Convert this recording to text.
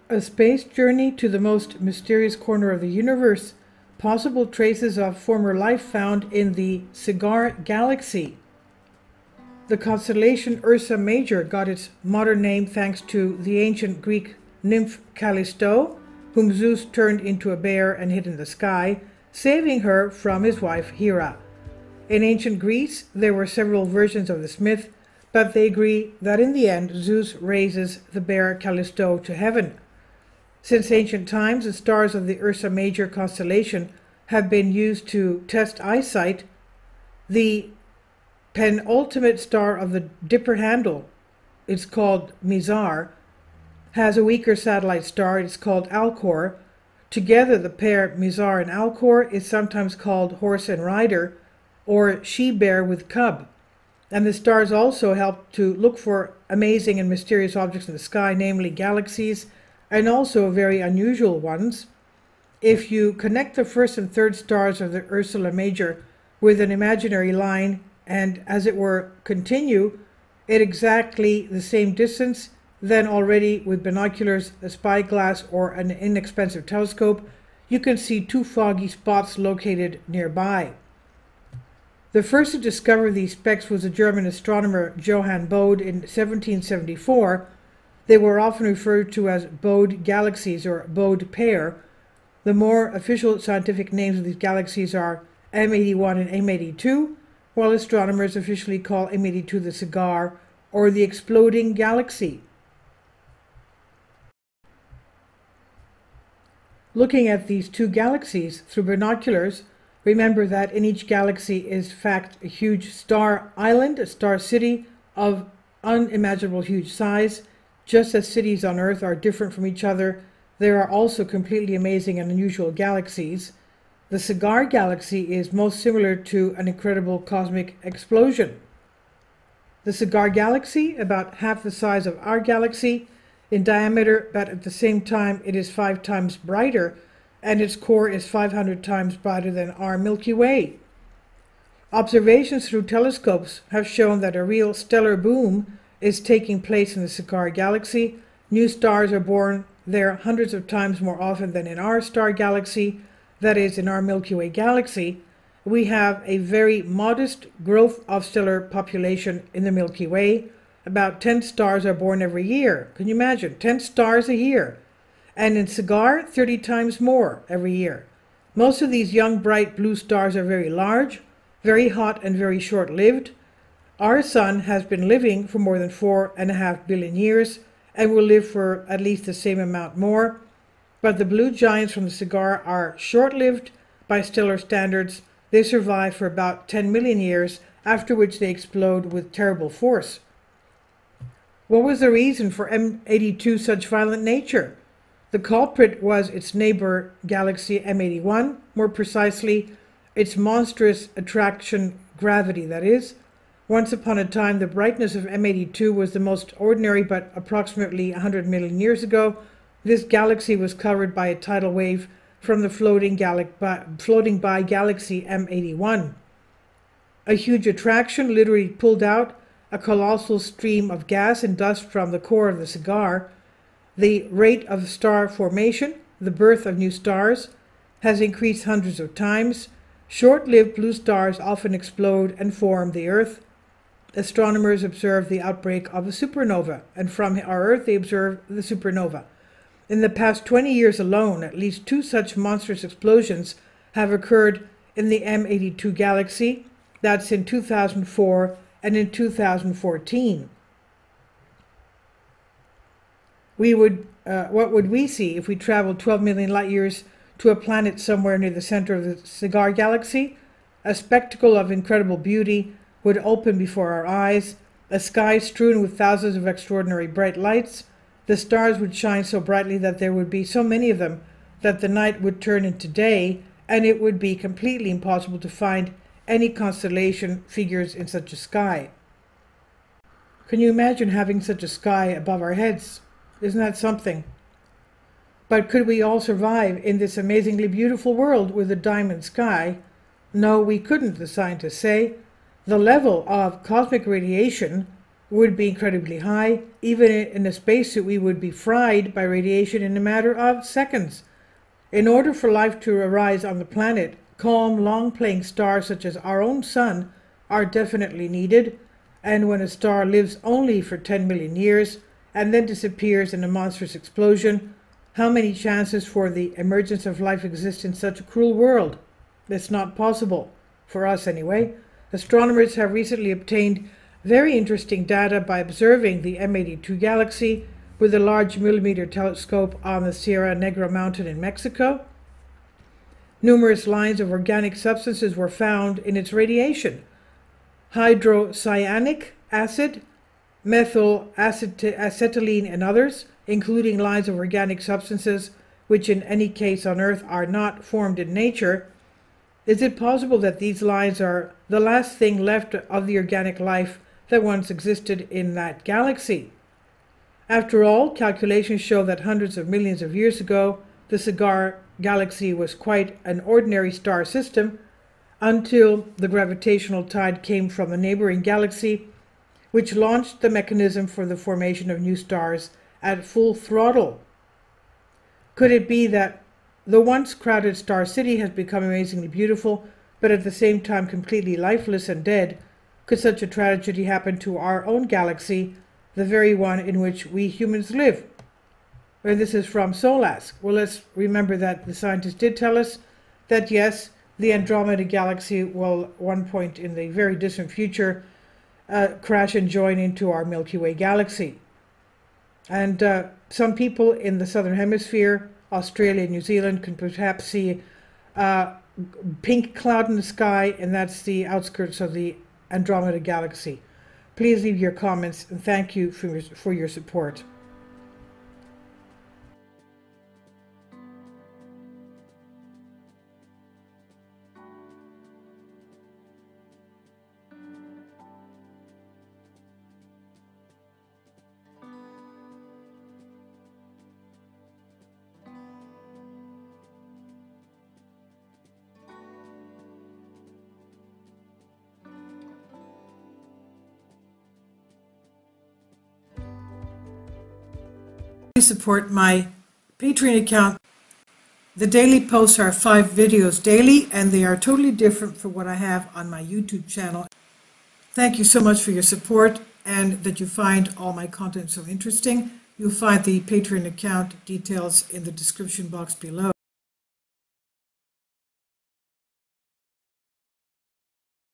A space journey to the most mysterious corner of the universe. Possible traces of former life found in the Cigar galaxy. The constellation Ursa Major got its modern name thanks to the ancient Greek nymph Callisto, whom Zeus turned into a bear and hid in the sky, saving her from his wife Hera. In ancient Greece, there were several versions of this myth, but they agree that in the end Zeus raises the bear Callisto to heaven. Since ancient times, the stars of the Ursa Major constellation have been used to test eyesight. The penultimate star of the Dipper handle, it's called Mizar, has a weaker satellite star, it's called Alcor. Together, the pair Mizar and Alcor is sometimes called horse and rider, or she-bear with cub. And the stars also help to look for amazing and mysterious objects in the sky, namely galaxies, and also very unusual ones. If you connect the first and third stars of the Ursa Major with an imaginary line and, as it were, continue at exactly the same distance, then already with binoculars, a spyglass, or an inexpensive telescope, you can see two foggy spots located nearby. The first to discover these specks was the German astronomer Johann Bode in 1774. They were often referred to as Bode galaxies or Bode pair. The more official scientific names of these galaxies are M81 and M82, while astronomers officially call M82 the Cigar or the exploding galaxy. Looking at these two galaxies through binoculars, remember that in each galaxy is in fact a huge star island, a star city of unimaginable huge size. Just as cities on Earth are different from each other, there are also completely amazing and unusual galaxies. The Cigar galaxy is most similar to an incredible cosmic explosion. The Cigar galaxy, about half the size of our galaxy in diameter, but at the same time it is 5 times brighter, and its core is 500 times brighter than our Milky Way. Observations through telescopes have shown that a real stellar boom is taking place in the Cigar galaxy. New stars are born there hundreds of times more often than in our star galaxy, that is, in our Milky Way galaxy. We have a very modest growth of stellar population in the Milky Way. About 10 stars are born every year. Can you imagine? 10 stars a year. And in Cigar, 30 times more every year. Most of these young, bright blue stars are very large, very hot, and very short-lived. Our sun has been living for more than 4.5 billion years and will live for at least the same amount more. But the blue giants from the Cigar are short-lived by stellar standards. They survive for about 10 million years, after which they explode with terrible force. What was the reason for M82's such violent nature? The culprit was its neighbor galaxy M81, more precisely, its monstrous attraction gravity, that is. Once upon a time, the brightness of M82 was the most ordinary, but approximately 100 million years ago, this galaxy was covered by a tidal wave from the floating by galaxy M81. A huge attraction literally pulled out a colossal stream of gas and dust from the core of the Cigar. The rate of star formation, the birth of new stars, has increased hundreds of times. Short-lived blue stars often explode and form the Earth. Astronomers observe the outbreak of a supernova, and from our Earth they observe the supernova. In the past 20 years alone, at least 2 such monstrous explosions have occurred in the M82 galaxy. That's in 2004 and in 2014. What would we see if we traveled 12 million light years to a planet somewhere near the center of the Cigar galaxy? A spectacle of incredible beauty would open before our eyes, a sky strewn with thousands of extraordinary bright lights. The stars would shine so brightly that there would be so many of them that the night would turn into day, and it would be completely impossible to find any constellation figures in such a sky. Can you imagine having such a sky above our heads? Isn't that something? But could we all survive in this amazingly beautiful world with a diamond sky? No, we couldn't, the scientists say. The level of cosmic radiation would be incredibly high. Even in a spacesuit, we would be fried by radiation in a matter of seconds. In order for life to arise on the planet, calm, long-playing stars such as our own sun are definitely needed. And when a star lives only for 10 million years and then disappears in a monstrous explosion, how many chances for the emergence of life exist in such a cruel world? It's not possible, for us anyway. Astronomers have recently obtained very interesting data by observing the M82 galaxy with a large millimeter telescope on the Sierra Negra mountain in Mexico. Numerous lines of organic substances were found in its radiation. Hydrocyanic acid, methyl acetylene, and others, including lines of organic substances which in any case on Earth are not formed in nature. Is it possible that these lines are the last thing left of the organic life that once existed in that galaxy? After all, calculations show that hundreds of millions of years ago, the Cigar galaxy was quite an ordinary star system until the gravitational tide came from the neighboring galaxy, which launched the mechanism for the formation of new stars at full throttle. Could it be that the once crowded star city has become amazingly beautiful, but at the same time completely lifeless and dead? Could such a tragedy happen to our own galaxy, the very one in which we humans live? And this is from Solask. Well, let's remember that the scientists did tell us that yes, the Andromeda galaxy will at one point in the very distant future crash and join into our Milky Way galaxy. And some people in the southern hemisphere, Australia and New Zealand, can perhaps see a pink cloud in the sky, and that's the outskirts of the Andromeda galaxy. Please leave your comments, and thank you for your support. Support my Patreon account. The daily posts are 5 videos daily, and they are totally different from what I have on my YouTube channel. Thank you so much for your support and that you find all my content so interesting. You'll find the Patreon account details in the description box below.